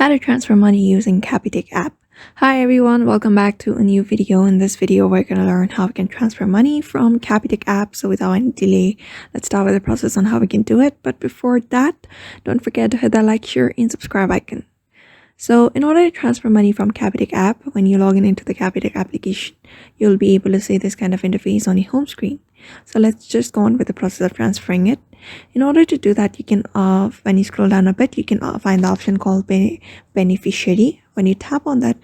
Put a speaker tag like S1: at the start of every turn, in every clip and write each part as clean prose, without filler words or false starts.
S1: How to transfer money using Capitec app. Hi everyone, welcome back to a new video. In this video, we're going to learn how we can transfer money from Capitec app. So without any delay, let's start with the process on how we can do it. But before that, don't forget to hit that like, share, and subscribe icon. So in order to transfer money from Capitec app, when you log in into the Capitec application, you'll be able to see this kind of interface on your home screen. So let's just go on with the process of transferring it. In order to do that, you can, when you scroll down a bit, you can find the option called beneficiary. When you tap on that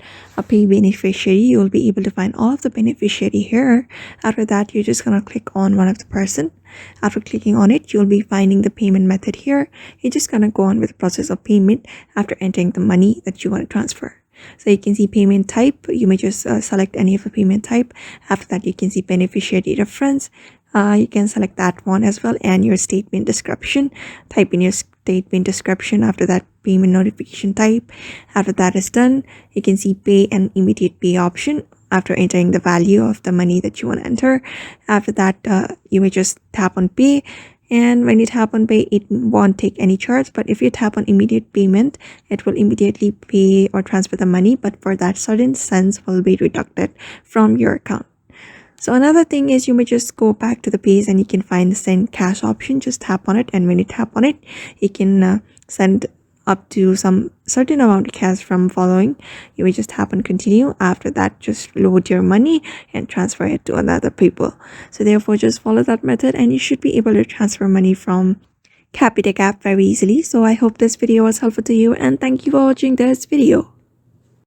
S1: pay beneficiary, you'll be able to find all of the beneficiary here. After that, you're just going to click on one of the person. After clicking on it, you'll be finding the payment method here. You're just going to go on with the process of payment after entering the money that you want to transfer. So you can see payment type. You may just select any of the payment type. After that, you can see beneficiary reference. You can select that one as well, and your statement description. Type in your statement description. After that, payment notification type. After that is done, you can see pay and immediate pay option after entering the value of the money that you want to enter. After that, you may just tap on pay. And when you tap on pay, it won't take any charge. But if you tap on immediate payment, it will immediately pay or transfer the money. But for that, certain cents will be deducted from your account. So another thing is you may just go back to the page and you can find the send cash option. Just tap on it, and when you tap on it, you can send up to some certain amount of cash from following. You may just tap on continue. After that, just load your money and transfer it to another people. So therefore, just follow that method and you should be able to transfer money from Capitec app very easily. So I hope this video was helpful to you, and thank you for watching this video.